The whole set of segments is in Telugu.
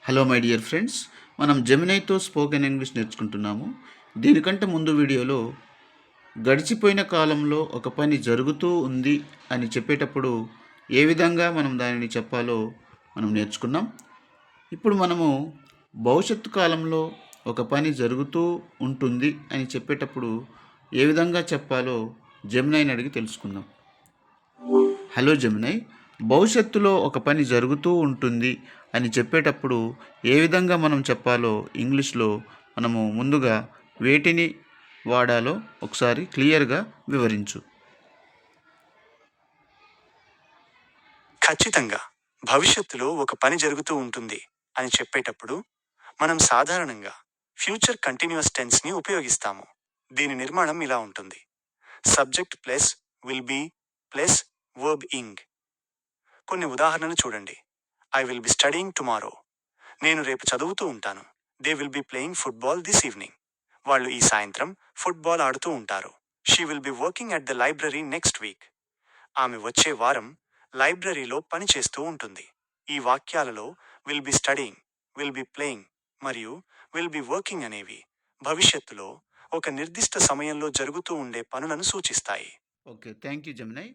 హలో మై డియర్ ఫ్రెండ్స్, మనం జెమినైతో స్పోకెన్ ఇంగ్లీష్ నేర్చుకుంటున్నాము. దీనికంటే ముందు వీడియోలో గడిచిపోయిన కాలంలో ఒక పని జరుగుతూ ఉంది అని చెప్పేటప్పుడు ఏ విధంగా మనం దానిని చెప్పాలో మనం నేర్చుకున్నాం. ఇప్పుడు మనము భవిష్యత్తు కాలంలో ఒక పని జరుగుతూ ఉంటుంది అని చెప్పేటప్పుడు ఏ విధంగా చెప్పాలో జెమినైని అడిగి తెలుసుకుందాం. హలో జెమినై, భవిష్యత్తులో ఒక పని జరుగుతూ ఉంటుంది అని చెప్పేటప్పుడు ఏ విధంగా మనం చెప్పాలో ఇంగ్లీష్లో మనము ముందుగా వేటిని వాడాలో ఒకసారి క్లియర్గా వివరించు. ఖచ్చితంగా. భవిష్యత్తులో ఒక పని జరుగుతూ ఉంటుంది అని చెప్పేటప్పుడు మనం సాధారణంగా ఫ్యూచర్ కంటిన్యూస్ టెన్స్ని ఉపయోగిస్తాము. దీని నిర్మాణం ఇలా ఉంటుంది: subject plus will be plus verb ing. కొన్ని ఉదాహరణలు చూడండి. I will be studying tomorrow. నేను రేపు చదువుతూ ఉంటాను. They will be playing football this evening. వాళ్ళు ఈ సాయంత్రం ఫుట్బాల్ ఆడుతూ ఉంటారు. She will be working at the library next week. ఆమె వచ్చే వారం లైబ్రరీలో పనిచేస్తూ ఉంటుంది. ఈ వాక్యాలలో will be studying, will be playing మరియు విల్ బి వర్కింగ్ అనేవి భవిష్యత్తులో ఒక నిర్దిష్ట సమయంలో జరుగుతూ ఉండే పనులను సూచిస్తాయి. Okay, thank you Gemini.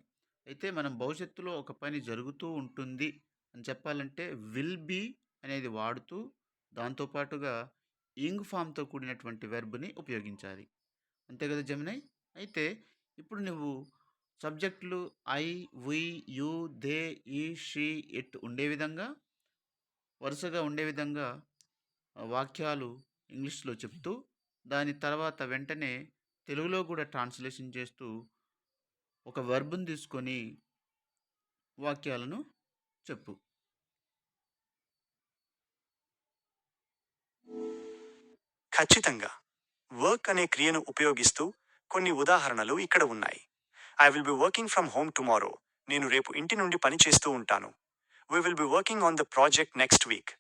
అయితే మనం భవిష్యత్తులో ఒక పని జరుగుతూ ఉంటుంది అని చెప్పాలంటే విల్ బీ అనేది వాడుతూ దాంతోపాటుగా ఇంగ్ ఫామ్తో కూడినటువంటి వెర్బ్ని ఉపయోగించాలి. అంతే కదా జెమినై? అయితే ఇప్పుడు నువ్వు సబ్జెక్టులు ఐ, వి, యు, దే, ఈ, షీ, ఇట్ ఉండే విధంగా వరుసగా ఉండే విధంగా వాక్యాలు ఇంగ్లీష్లో చెప్తూ దాని తర్వాత వెంటనే తెలుగులో కూడా ట్రాన్స్లేషన్ చేస్తూ ఒక వెర్బ్ని తీసుకొని వాక్యాలను చెప్పు. ఖచ్చితంగా. వర్క్ అనే క్రియను ఉపయోగిస్తూ కొన్ని ఉదాహరణలు ఇక్కడ ఉన్నాయి. I will be working from home tomorrow. నేను రేపు ఇంటి నుండి పని చేస్తూ ఉంటాను. We will be working on the project next week.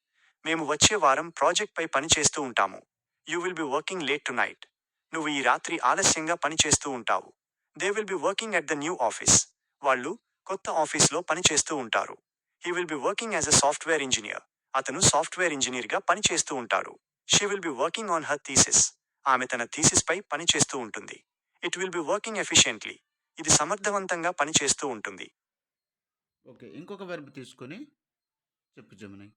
మేము వచ్చే వారం ప్రాజెక్ట్ పై పని చేస్తూ ఉంటాము. You will be working late tonight. నువ్వు ఈ రాత్రి ఆలస్యంగా పని చేస్తూ ఉంటావు. They will be working at the new office. వాళ్ళు కొత్త ఆఫీస్లో పని చేస్తూ ఉంటారు. He will be working as a software engineer. అతను సాఫ్ట్వేర్ ఇంజనీర్గా పని చేస్తూ ఉంటారు. She will be working on her thesis. ఆమె తన థీసిస్ పై పని చేస్తూ ఉంటుంది. It will be working efficiently. ఇది సమర్థవంతంగా పనిచేస్తూ ఉంటుంది. ఓకే, ఇంకొక వెర్బ్ తీసుకొని చెప్పు జమునై.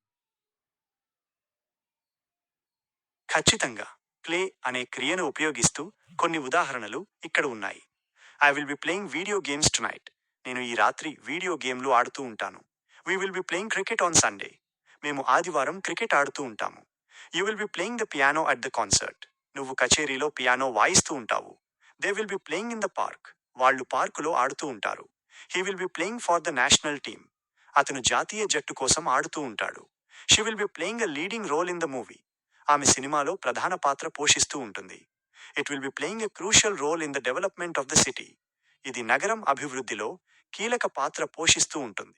ఖచ్చితంగా. ప్లే అనే క్రియను ఉపయోగిస్తూ కొన్ని ఉదాహరణలు ఇక్కడ ఉన్నాయి. I will be playing video games tonight. నేను ఈ రాత్రి వీడియో గేమ్లు ఆడుతూ ఉంటాను. We will be playing cricket on Sunday. మేము ఆదివారం క్రికెట్ ఆడుతూ ఉంటాము. You will be playing the piano at the concert. నువ్వు కచేరీలో పియానో వాయిస్తూ ఉంటావు. They will be playing in the park. వాళ్ళు పార్కులో ఆడుతూ ఉంటారు. He will be playing for the national team. అతను జాతీయ జట్టు కోసం ఆడుతూ ఉంటాడు. She will be playing a leading role in the movie. ఆమె సినిమాలో ప్రధాన పాత్ర పోషిస్తూ ఉంటుంది. It will be playing a crucial role in the development of the city. ఇది నగరం అభివృద్ధిలో కీలక పాత్ర పోషిస్తూ ఉంటుంది.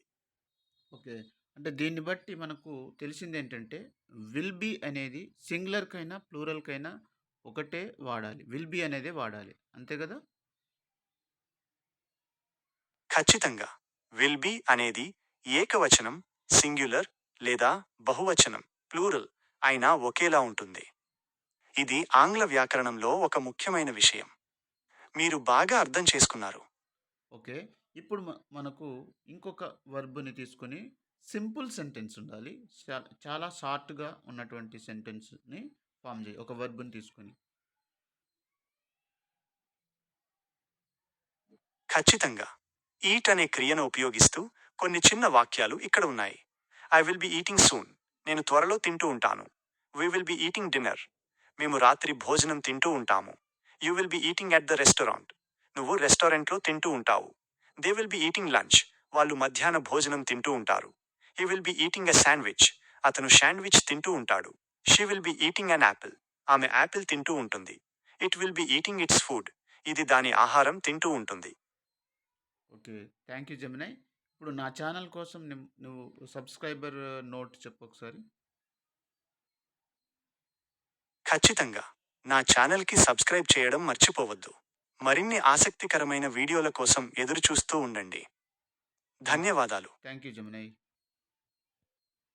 ఓకే, అంటే దీన్ని బట్టి మనకు తెలిసింది ఏంటంటే విల్ బీ అనేది సింగులర్కైనా ప్లూరల్కైనా ఒకటే వాడాలి. విల్ బీ అనేదే వాడాలి, అంతే కదా? ఖచ్చితంగా. విల్ బి అనేది ఏకవచనం, సింగ్యులర్ లేదా బహువచనం, ప్లూరల్ అయినా ఒకేలా ఉంటుంది. ఇది ఆంగ్ల వ్యాకరణంలో ఒక ముఖ్యమైన విషయం. మీరు బాగా అర్థం చేసుకున్నారు. ఓకే, ఇప్పుడు మనకు ఇంకొక వర్బ్ని తీసుకొని సింపుల్ సెంటెన్స్ ఉండాలి. చాలా షార్ట్గా ఉన్నటువంటి సెంటెన్స్ని ఫామ్ చేయి ఒక వర్బ్ని తీసుకొని. ఖచ్చితంగా. ఈట్ అనే క్రియను ఉపయోగిస్తూ కొన్ని చిన్న వాక్యాలు ఇక్కడ ఉన్నాయి. I will be eating soon. నేను త్వరలో తింటూ ఉంటాను. We will be eating dinner. మేము రాత్రి భోజనం తింటూ ఉంటాము. You will be eating at the restaurant. నువ్వు రెస్టారెంట్లో తింటూ ఉంటావు. They will be eating lunch. వాళ్ళు మధ్యాహ్న భోజనం తింటూ ఉంటారు. He will be eating a sandwich. అతను శాండ్విచ్ తింటూ ఉంటాడు. She will be eating an apple. ఆమె యాపిల్ తింటూ ఉంటుంది. It will be eating its food. ఇది దాని ఆహారం తింటూ ఉంటుంది. Okay, thank you జమినై. ఇప్పుడు నా ఛానల్ కోసం నువ్వు సబ్స్క్రైబర్ నోట్ చెప్పు ఒకసారి. ఖచ్చితంగా. నా ఛానల్కి సబ్స్క్రైబ్ చేయడం మర్చిపోవద్దు. మరిన్ని ఆసక్తికరమైన వీడియోల కోసం ఎదురుచూస్తూ ఉండండి. ధన్యవాదాలు. Thank you జమినై.